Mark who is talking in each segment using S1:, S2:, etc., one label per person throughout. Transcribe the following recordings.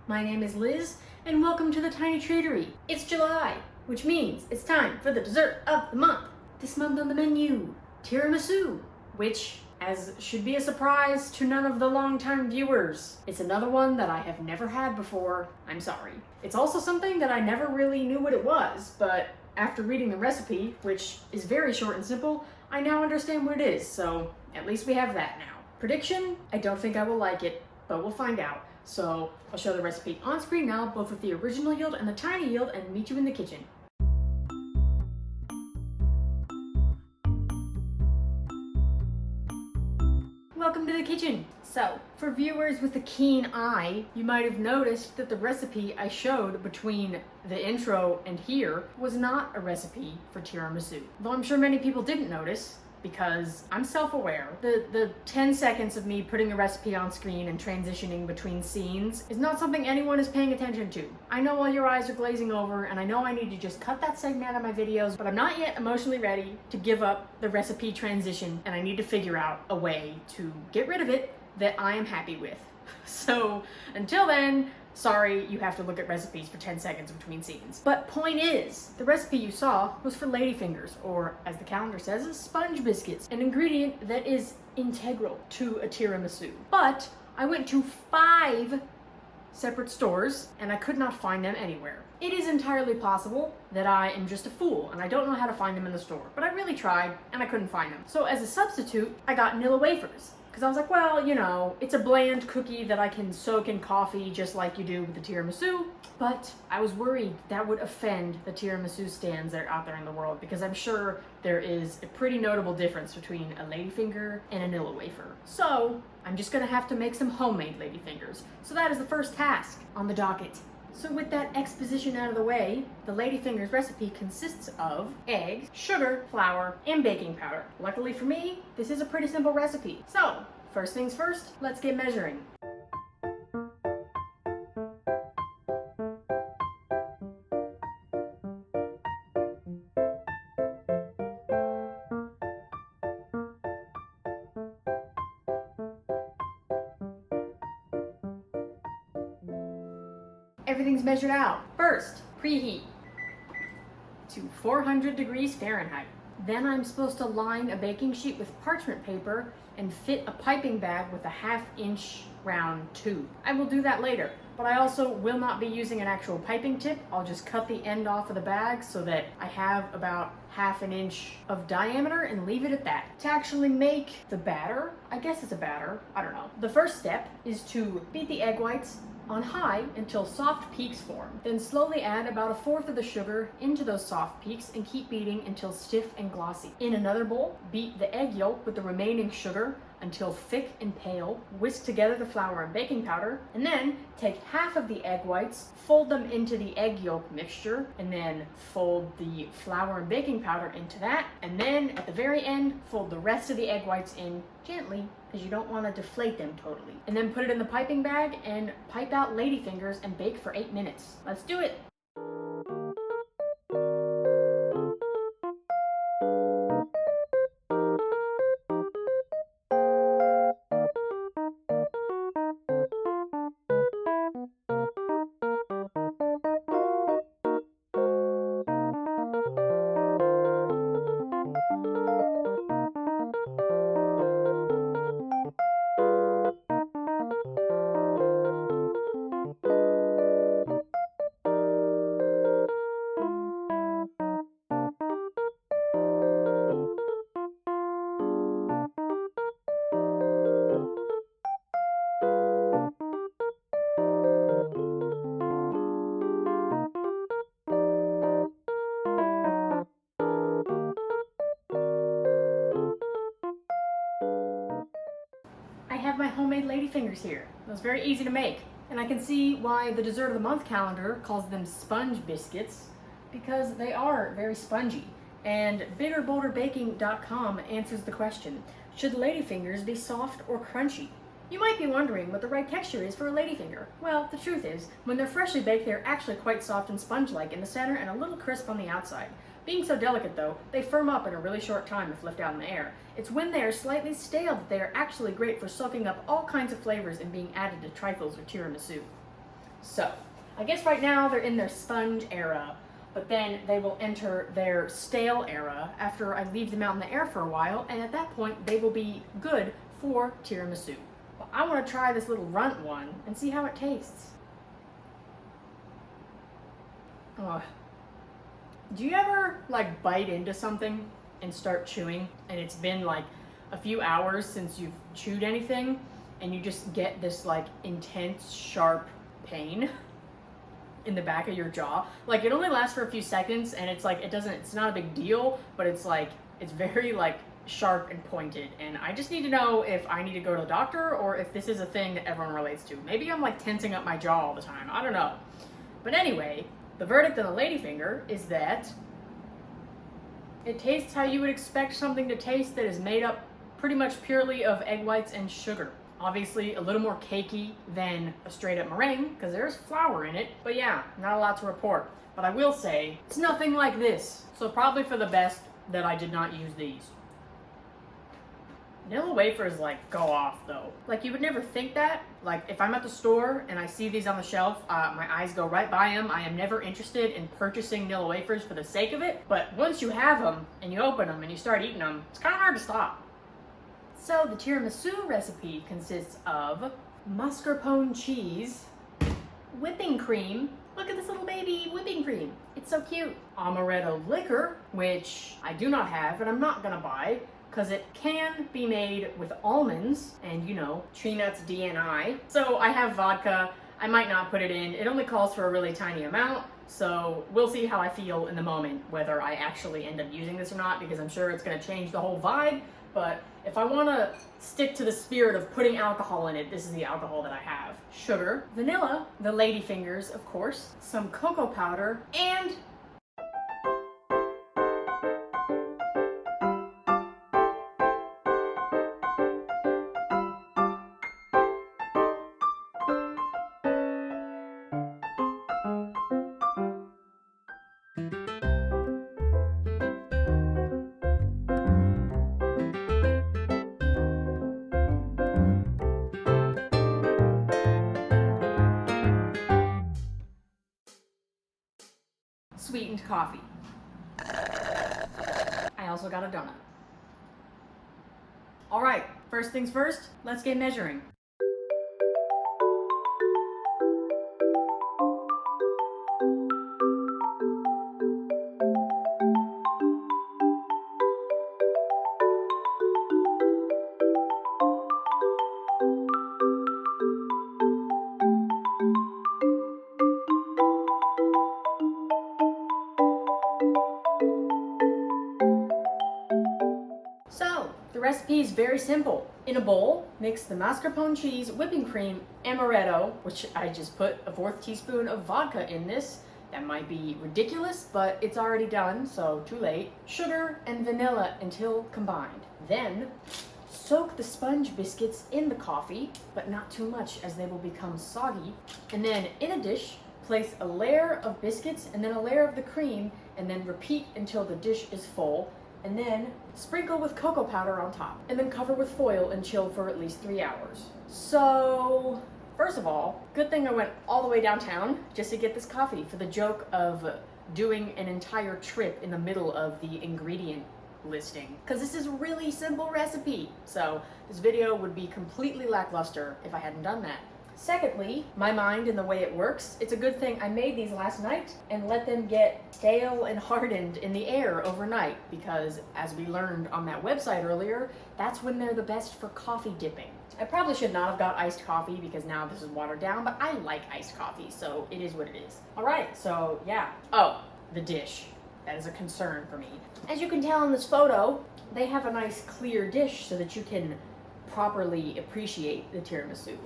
S1: My name is Liz, and welcome to the Tiny Treatery. It's July, which means it's time for the dessert of the month. This month on the menu, tiramisu, which, as should be a surprise to none of the longtime viewers, it's another one that I have never had before. I'm sorry. It's also something that I never really knew what it was, but after reading the recipe, which is very short and simple, I now understand what it is, so at least we have that now. Prediction? I don't think I will like it, but we'll find out. So I'll show the recipe on screen now, both with the original yield and the tiny yield, and meet you in the kitchen. Welcome to the kitchen. So, for viewers with a keen eye, you might have noticed that the recipe I showed between the intro and here was not a recipe for tiramisu. Though I'm sure many people didn't notice, because I'm self-aware. The 10 seconds of me putting a recipe on screen and transitioning between scenes is not something anyone is paying attention to. I know all your eyes are glazing over, and I know I need to just cut that segment out of my videos, but I'm not yet emotionally ready to give up the recipe transition, and I need to figure out a way to get rid of it that I am happy with. So until then, sorry, you have to look at recipes for 10 seconds between scenes. But point is, the recipe you saw was for Ladyfingers, or as the calendar says, sponge biscuits, an ingredient that is integral to a tiramisu. But I went to 5 separate stores and I could not find them anywhere. It is entirely possible that I am just a fool and I don't know how to find them in the store, but I really tried and I couldn't find them. So as a substitute, I got vanilla wafers. Because I was like, well, you know, it's a bland cookie that I can soak in coffee just like you do with the tiramisu. But I was worried that would offend the tiramisu stands that are out there in the world, because I'm sure there is a pretty notable difference between a ladyfinger and a vanilla wafer. So I'm just gonna have to make some homemade ladyfingers. So that is the first task on the docket. So with that exposition out of the way, the Ladyfingers recipe consists of eggs, sugar, flour, and baking powder. Luckily for me, this is a pretty simple recipe. So, first things first, let's get measuring. Everything's measured out. First, preheat to 400 degrees Fahrenheit. Then I'm supposed to line a baking sheet with parchment paper and fit a piping bag with a 1/2 inch round tube. I will do that later, but I also will not be using an actual piping tip. I'll just cut the end off of the bag so that I have about 1/2 inch of diameter and leave it at that. To actually make the batter, I guess it's a batter, I don't know. The first step is to beat the egg whites on high until soft peaks form. Then slowly add about 1/4 of the sugar into those soft peaks and keep beating until stiff and glossy. In another bowl, beat the egg yolk with the remaining sugar until thick and pale. Whisk together the flour and baking powder, and then take 1/2 of the egg whites, fold them into the egg yolk mixture, and then fold the flour and baking powder into that, and then at the very end, fold the rest of the egg whites in gently, because you don't want to deflate them totally. And then put it in the piping bag and pipe out ladyfingers and bake for 8 minutes. Let's do it! I have my homemade ladyfingers here. It was very easy to make. And I can see why the dessert of the month calendar calls them sponge biscuits, because they are very spongy. And biggerbolderbaking.com answers the question, should ladyfingers be soft or crunchy? You might be wondering what the right texture is for a ladyfinger. Well, the truth is, when they're freshly baked, they're actually quite soft and sponge-like in the center and a little crisp on the outside. Being so delicate though, they firm up in a really short time if left out in the air. It's when they are slightly stale that they are actually great for soaking up all kinds of flavors and being added to trifles or tiramisu. So, I guess right now they're in their sponge era, but then they will enter their stale era after I leave them out in the air for a while, and at that point they will be good for tiramisu. Well, I want to try this little runt one and see how it tastes. Ugh. Do you ever like bite into something and start chewing and it's been like a few hours since you've chewed anything and you just get this like intense sharp pain in the back of your jaw? Like, it only lasts for a few seconds and it's like it's not a big deal, but it's like it's very like sharp and pointed, and I just need to know if I need to go to the doctor or if this is a thing that everyone relates to. Maybe I'm like tensing up my jaw all the time, I don't know. But anyway, the verdict on the ladyfinger is that it tastes how you would expect something to taste that is made up pretty much purely of egg whites and sugar. Obviously a little more cakey than a straight up meringue because there's flour in it, but yeah, not a lot to report. But I will say, it's nothing like this. So probably for the best that I did not use these. Vanilla wafers like go off though. Like, you would never think that. Like, if I'm at the store and I see these on the shelf, my eyes go right by them. I am never interested in purchasing vanilla wafers for the sake of it. But once you have them and you open them and you start eating them, it's kind of hard to stop. So the tiramisu recipe consists of mascarpone cheese, whipping cream. Look at this little baby whipping cream. It's so cute. Amaretto liquor, which I do not have and I'm not gonna buy because it can be made with almonds and, you know, tree nuts DNI. So I have vodka. I might not put it in. It only calls for a really tiny amount. So we'll see how I feel in the moment, whether I actually end up using this or not, because I'm sure it's gonna change the whole vibe. But if I want to stick to the spirit of putting alcohol in it, this is the alcohol that I have. Sugar, vanilla, the Ladyfingers, of course, some cocoa powder, and sweetened coffee. I also got a donut. All right, first things first, let's get measuring. So, the recipe is very simple. In a bowl, mix the mascarpone cheese, whipping cream, amaretto, which I just put a 1/4 teaspoon of vodka in this. That might be ridiculous, but it's already done, so too late. Sugar and vanilla until combined. Then, soak the sponge biscuits in the coffee, but not too much as they will become soggy. And then in a dish, place a layer of biscuits and then a layer of the cream, and then repeat until the dish is full. And then sprinkle with cocoa powder on top, and then cover with foil and chill for at least 3 hours. So, first of all, good thing I went all the way downtown just to get this coffee for the joke of doing an entire trip in the middle of the ingredient listing, because this is a really simple recipe. So this video would be completely lackluster if I hadn't done that. Secondly, my mind and the way it works, it's a good thing I made these last night and let them get stale and hardened in the air overnight, because as we learned on that website earlier, that's when they're the best for coffee dipping. I probably should not have got iced coffee because now this is watered down, but I like iced coffee, so it is what it is. All right, so yeah. Oh, the dish. That is a concern for me. As you can tell in this photo, they have a nice clear dish so that you can properly appreciate the tiramisu.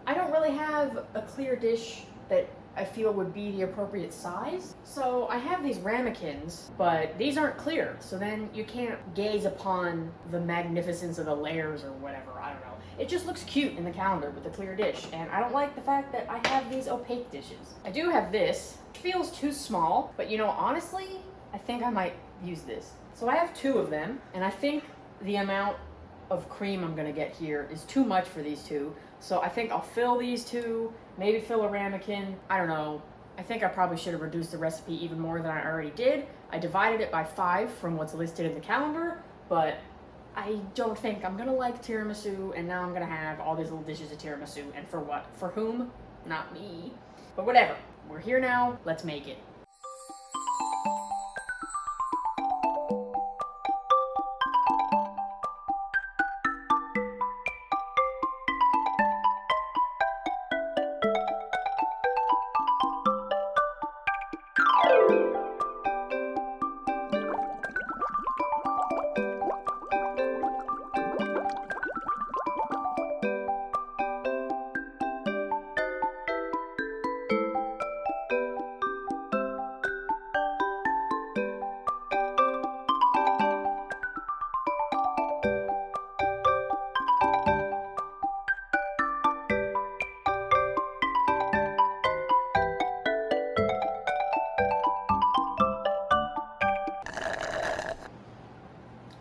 S1: I don't really have a clear dish that I feel would be the appropriate size. So I have these ramekins, but these aren't clear. So then you can't gaze upon the magnificence of the layers or whatever, I don't know. It just looks cute in the calendar with a clear dish, and I don't like the fact that I have these opaque dishes. I do have this. It feels too small, but you know, honestly, I think I might use this. So I have 2 of them, and I think the amount of cream I'm gonna get here is too much for these two. So I think I'll fill these two, maybe fill a ramekin. I don't know. I think I probably should have reduced the recipe even more than I already did. I divided it by 5 from what's listed in the calendar, but I don't think I'm gonna like tiramisu, and now I'm gonna have all these little dishes of tiramisu. And for what? For whom? Not me. But whatever. We're here now. Let's make it.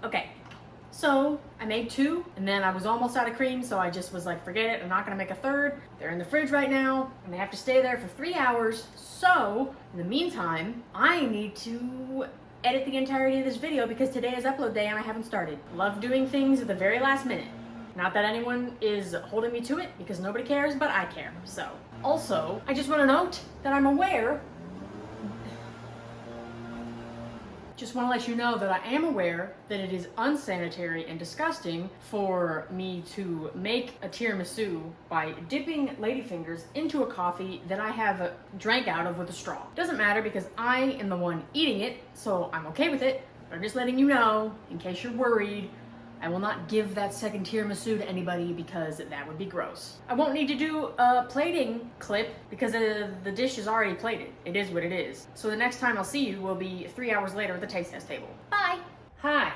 S1: Okay, so I made 2, and then I was almost out of cream, so I just was like, forget it, I'm not gonna make a third. They're in the fridge right now, and they have to stay there for 3 hours. So, in the meantime, I need to edit the entirety of this video because today is upload day and I haven't started. Love doing things at the very last minute. Not that anyone is holding me to it, because nobody cares, but I care, so. Also, I just wanna note that I'm aware Just want to let you know that I am aware that it is unsanitary and disgusting for me to make a tiramisu by dipping Ladyfingers into a coffee that I have drank out of with a straw. Doesn't matter because I am the one eating it, so I'm okay with it. But I'm just letting you know, in case you're worried, I will not give that second tiramisu to anybody because that would be gross. I won't need to do a plating clip because the dish is already plated. It is what it is. So the next time I'll see you will be 3 hours later at the taste test table. Bye. Hi.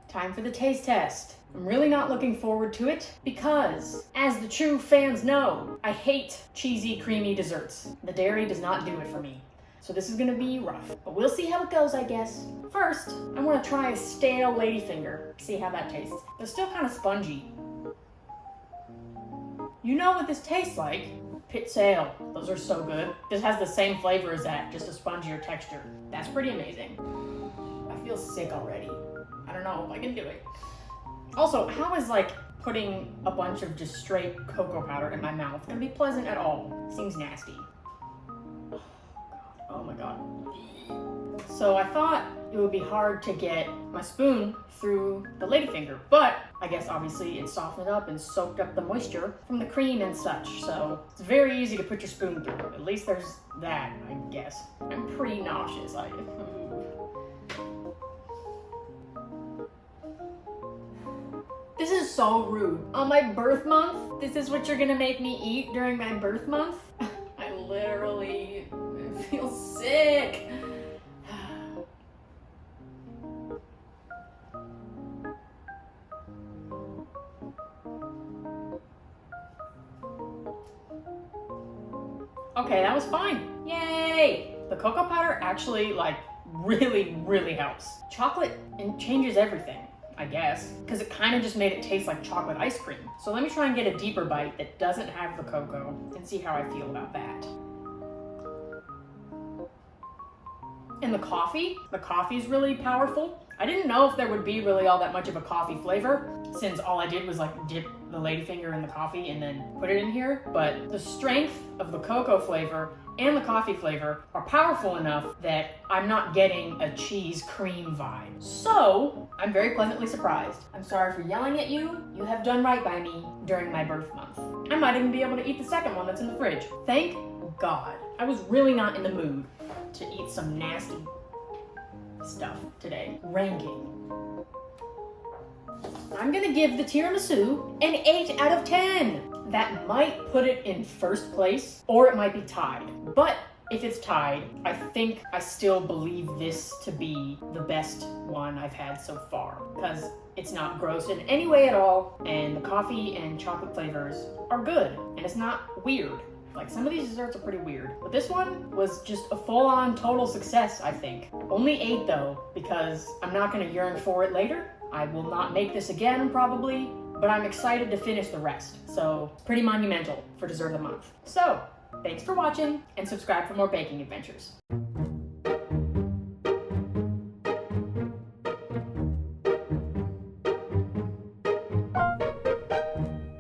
S1: Time for the taste test. I'm really not looking forward to it because, as the true fans know, I hate cheesy, creamy desserts. The dairy does not do it for me. So this is gonna be rough, but we'll see how it goes, I guess. First, I wanna try a stale ladyfinger, see how that tastes. They're still kind of spongy. You know what this tastes like? Pit Sale. Those are so good. This has the same flavor as that, just a spongier texture. That's pretty amazing. I feel sick already. I don't know if I can do it. Also, how is like putting a bunch of just straight cocoa powder in my mouth gonna be pleasant at all? Seems nasty. Oh my god. So I thought it would be hard to get my spoon through the ladyfinger, but I guess obviously it softened up and soaked up the moisture from the cream and such, so it's very easy to put your spoon through. At least there's that, I guess. I'm pretty nauseous. This is so rude. On my birth month, this is what you're gonna make me eat during my birth month? I literally feel sick. Okay, that was fine. Yay! The cocoa powder actually like really helps. Chocolate changes everything, I guess, because it kind of just made it taste like chocolate ice cream. So let me try and get a deeper bite that doesn't have the cocoa and see how I feel about that. And the coffee is really powerful. I didn't know if there would be really all that much of a coffee flavor since all I did was like dip the ladyfinger in the coffee and then put it in here. But the strength of the cocoa flavor and the coffee flavor are powerful enough that I'm not getting a cheese cream vibe. So I'm very pleasantly surprised. I'm sorry for yelling at you. You have done right by me during my birth month. I might even be able to eat the second one that's in the fridge. Thank God. I was really not in the mood to eat some nasty stuff today. Ranking. I'm gonna give the tiramisu an 8 out of 10. That might put it in first place, or it might be tied. But if it's tied, I think I still believe this to be the best one I've had so far, because it's not gross in any way at all, and the coffee and chocolate flavors are good, and it's not weird. Like, some of these desserts are pretty weird. But this one was just a full-on total success, I think. Only 8 though, because I'm not gonna yearn for it later. I will not make this again probably, but I'm excited to finish the rest. So pretty monumental for dessert of the month. So thanks for watching and subscribe for more baking adventures.